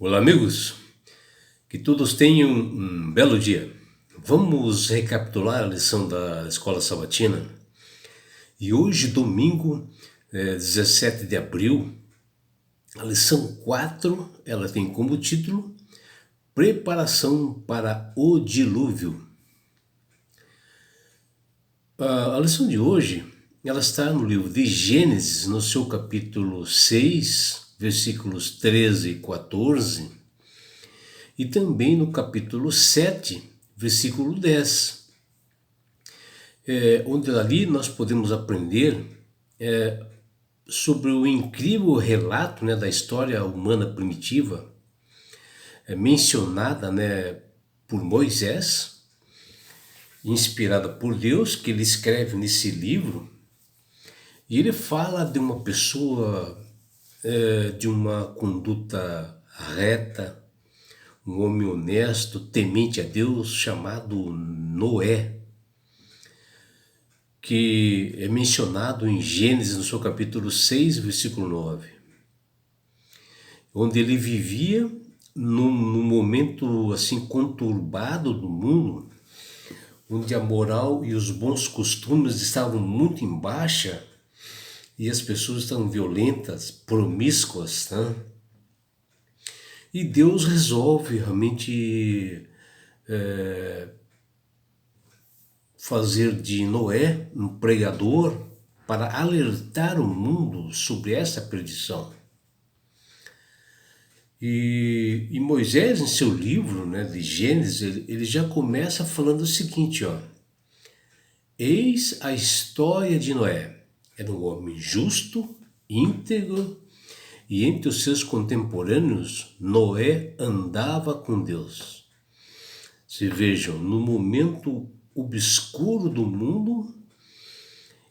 Olá, amigos. Que todos tenham um belo dia. Vamos recapitular a lição da Escola Sabatina. E hoje, domingo, 17 de abril, a lição 4, ela tem como título Preparação para o Dilúvio. A lição de hoje, ela está no livro de Gênesis, no seu capítulo 6, versículos 13 e 14, e também no capítulo 7, versículo 10, onde ali nós podemos aprender sobre o incrível relato, né, da história humana primitiva, mencionada, né, por Moisés, inspirada por Deus, que ele escreve nesse livro, e ele fala de uma pessoa de uma conduta reta, um homem honesto, temente a Deus, chamado Noé, que é mencionado em Gênesis, no seu capítulo 6, versículo 9, onde ele vivia num momento assim conturbado do mundo, onde a moral e os bons costumes estavam muito em baixa e as pessoas estavam violentas, promíscuas, né? E Deus resolve realmente fazer de Noé um pregador para alertar o mundo sobre essa perdição. E Moisés, em seu livro, né, de Gênesis, ele já começa falando o seguinte, ó: eis a história de Noé. Era um homem justo, íntegro, e entre os seus contemporâneos, Noé andava com Deus. Se vejam, no momento obscuro do mundo,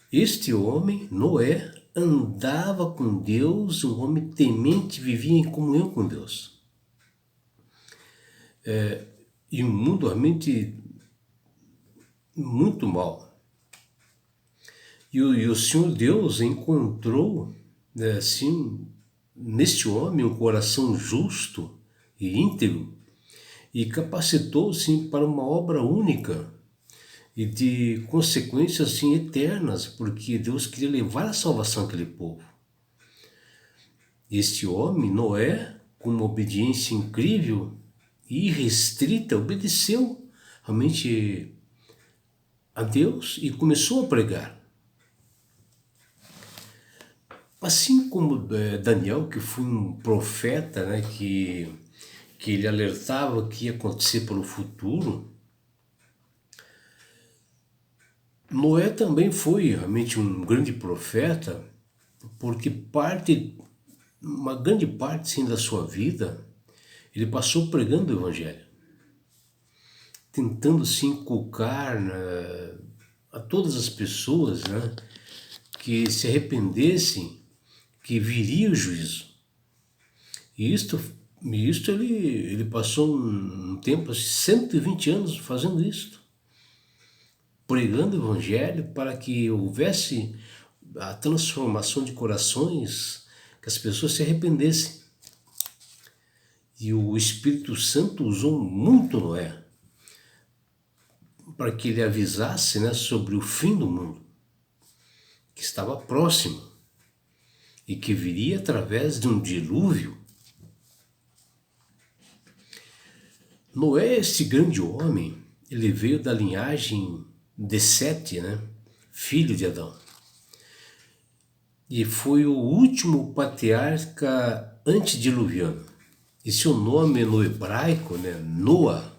este homem, Noé, andava com Deus, um homem temente, vivia em comunhão com Deus. E um mundo realmente muito mal. E o Senhor Deus encontrou, né, assim, neste homem um coração justo e íntegro, e capacitou, sim, para uma obra única e de consequências, assim, eternas, porque Deus queria levar a salvação àquele povo. Este homem, Noé, com uma obediência incrível e irrestrita, obedeceu realmente a Deus e começou a pregar. Assim como Daniel, que foi um profeta, né, que ele alertava o que ia acontecer pelo futuro, Noé também foi realmente um grande profeta, porque uma grande parte, sim, da sua vida, ele passou pregando o Evangelho, tentando se inculcar, né, a todas as pessoas, né, que se arrependessem, que viria o juízo. E isto ele passou um tempo, 120 anos fazendo isto, pregando o Evangelho para que houvesse a transformação de corações, que as pessoas se arrependessem. E o Espírito Santo usou muito Noé para que ele avisasse, né, sobre o fim do mundo, que estava próximo e que viria através de um dilúvio. Noé, esse grande homem, ele veio da linhagem de Sete, né, filho de Adão. E foi o último patriarca antediluviano. E seu nome no hebraico, né, Noa,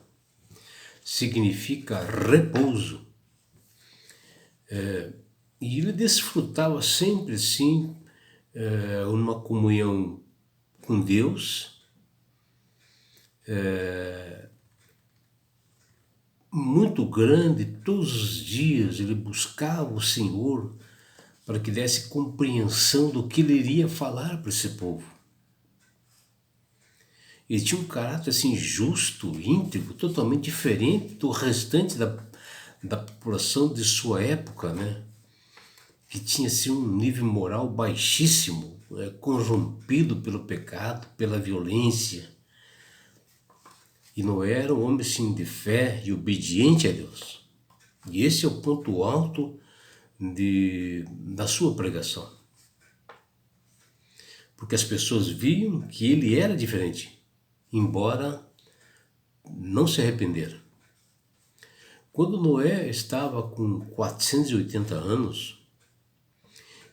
significa repouso. E ele desfrutava sempre, sim, uma comunhão com Deus, muito grande. Todos os dias ele buscava o Senhor para que desse compreensão do que ele iria falar para esse povo. Ele tinha um caráter assim justo, íntegro, totalmente diferente do restante da população de sua época, né? Que tinha assim, um nível moral baixíssimo, corrompido pelo pecado, pela violência, E Noé era um homem assim, de fé e obediente a Deus. E esse é o ponto alto da sua pregação. Porque as pessoas viam que ele era diferente, embora não se arrependeram. Quando Noé estava com 480 anos,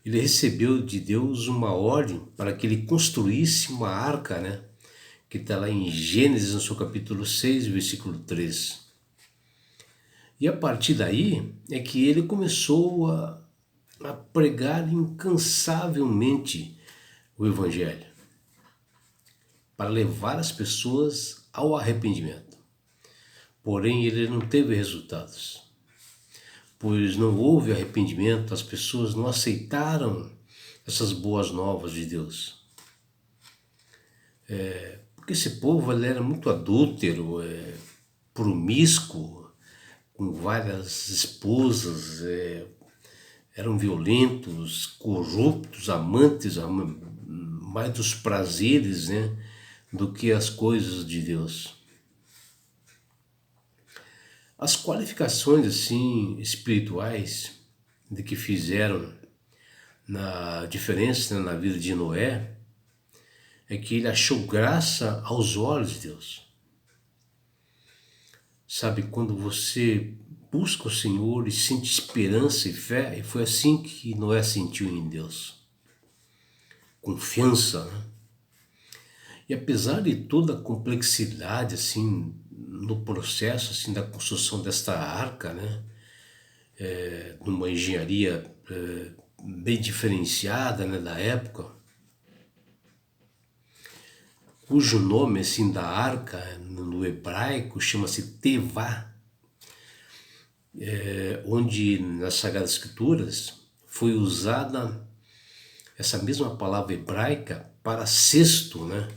ele recebeu de Deus uma ordem para que ele construísse uma arca, né? Que está lá em Gênesis, no seu capítulo 6, versículo 3. E a partir daí é que ele começou a pregar incansavelmente o Evangelho, para levar as pessoas ao arrependimento. Porém, ele não teve resultados, pois não houve arrependimento, as pessoas não aceitaram essas boas novas de Deus. Porque esse povo ele era muito adúltero, promíscuo, com várias esposas, eram violentos, corruptos, amantes mais dos prazeres, né, do que as coisas de Deus. As qualificações assim espirituais de que fizeram na diferença, né, na vida de Noé é que ele achou graça aos olhos de Deus. Sabe, quando você busca o Senhor e sente esperança e fé, e foi assim que Noé sentiu em Deus. Confiança, né? E apesar de toda a complexidade assim no processo assim da construção desta arca, né, numa engenharia bem diferenciada, né, da época, cujo nome assim da arca no hebraico chama-se Tevá, onde nas Sagradas Escrituras foi usada essa mesma palavra hebraica para cesto, né?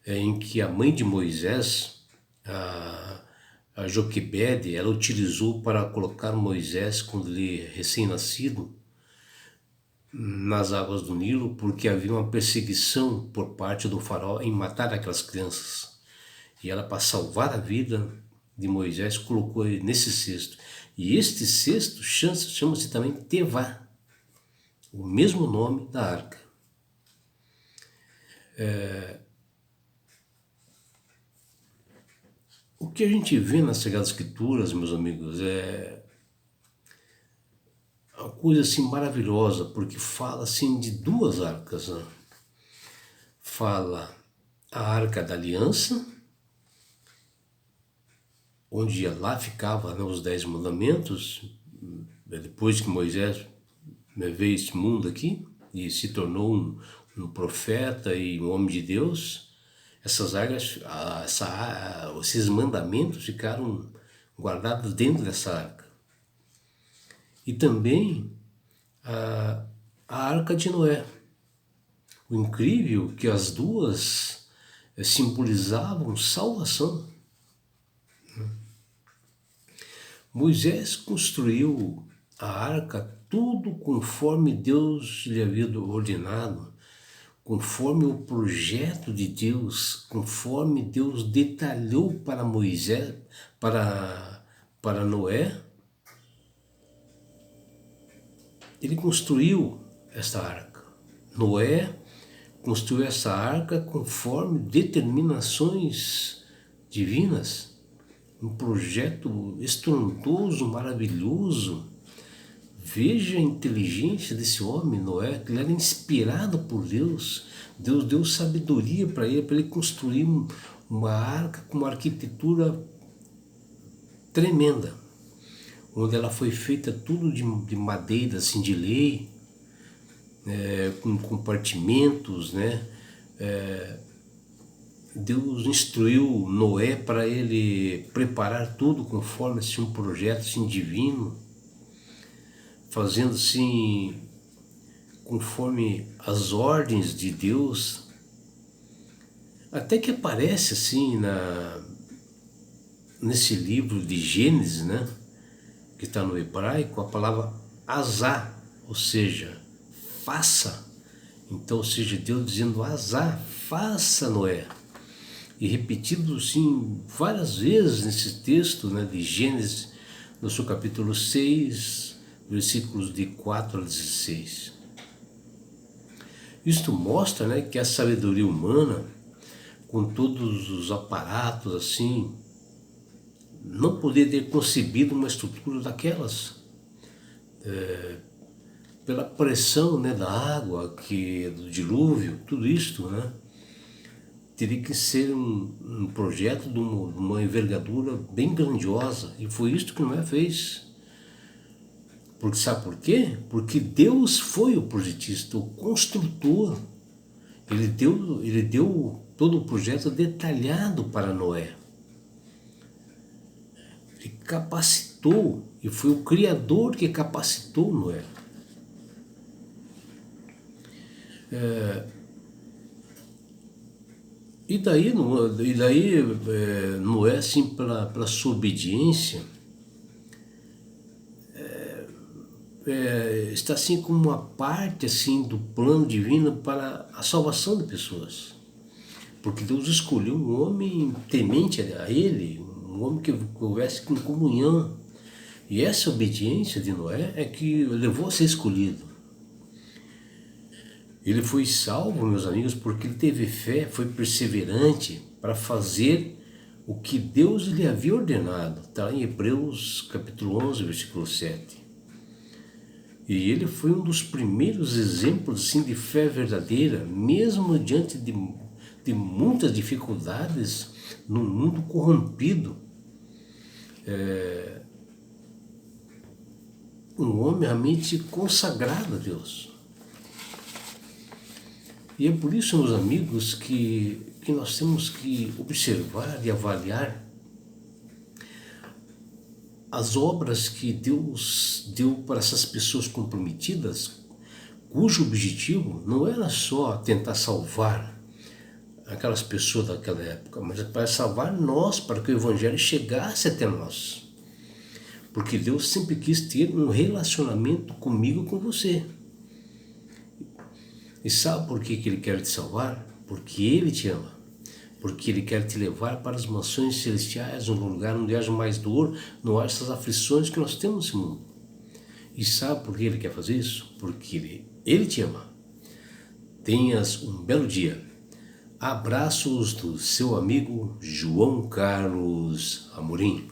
Em que a mãe de Moisés, a Joquebede, ela utilizou para colocar Moisés, quando ele recém-nascido, nas águas do Nilo, porque havia uma perseguição por parte do faraó em matar aquelas crianças. E ela, para salvar a vida de Moisés, colocou ele nesse cesto. E este cesto chama-se também Tevá, o mesmo nome da arca. O que a gente vê nas Sagradas Escrituras, meus amigos, é uma coisa assim maravilhosa, porque fala assim de duas arcas, né? Fala a Arca da Aliança, onde lá ficava, né, os 10 mandamentos, depois que Moisés veio esse mundo aqui e se tornou um profeta e um homem de Deus, essas arcas, esses mandamentos ficaram guardados dentro dessa arca. E também a arca de Noé. O incrível é que as duas simbolizavam salvação. Moisés construiu a arca tudo conforme Deus lhe havia ordenado, conforme o projeto de Deus, conforme Deus detalhou para Moisés, para Noé. Ele construiu esta arca. Noé construiu essa arca conforme determinações divinas. Um projeto estrondoso, maravilhoso. Veja a inteligência desse homem, Noé, que ele era inspirado por Deus. Deus deu sabedoria para ele construir uma arca com uma arquitetura tremenda, onde ela foi feita tudo de madeira, assim, de lei, com compartimentos, né? Deus instruiu Noé para ele preparar tudo conforme assim, um projeto assim, divino, fazendo assim conforme as ordens de Deus, até que aparece assim nesse livro de Gênesis, né, que está no hebraico, a palavra azá, ou seja, faça. Então, ou seja, Deus dizendo azá, faça, Noé. e repetido sim várias vezes nesse texto, né, de Gênesis, no seu capítulo 6, versículos de 4 a 16. Isto mostra, né, que a sabedoria humana, com todos os aparatos assim, não poderia ter concebido uma estrutura daquelas. Pela pressão, né, da água, do dilúvio, tudo isto, né, teria que ser um projeto de uma envergadura bem grandiosa. E foi isto que Noé fez. Porque sabe por quê? Porque Deus foi o projetista, o construtor. Ele deu todo o projeto detalhado para Noé. Ele capacitou, e foi o Criador que capacitou Noé. E daí Noé, assim, pela sua obediência, está assim como uma parte assim do plano divino para a salvação de pessoas. Porque Deus escolheu um homem temente a Ele, um homem que houvesse com comunhão. E essa obediência de Noé é que levou a ser escolhido. Ele foi salvo, meus amigos, porque ele teve fé, foi perseverante para fazer o que Deus lhe havia ordenado. Está em Hebreus capítulo 11, versículo 7. E ele foi um dos primeiros exemplos assim, de fé verdadeira, mesmo diante de muitas dificuldades num mundo corrompido. Um homem realmente consagrado a Deus. E é por isso, meus amigos, que nós temos que observar e avaliar as obras que Deus deu para essas pessoas comprometidas, cujo objetivo não era só tentar salvar aquelas pessoas daquela época, mas para salvar nós, para que o Evangelho chegasse até nós. Porque Deus sempre quis ter um relacionamento comigo e com você. E sabe por que Ele quer te salvar? Porque Ele te ama. Porque Ele quer te levar para as mansões celestiais, um lugar onde haja mais dor, não haja essas aflições que nós temos nesse mundo. E sabe por que Ele quer fazer isso? Porque Ele te ama. Tenhas um belo dia. Abraços do seu amigo João Carlos Amorim.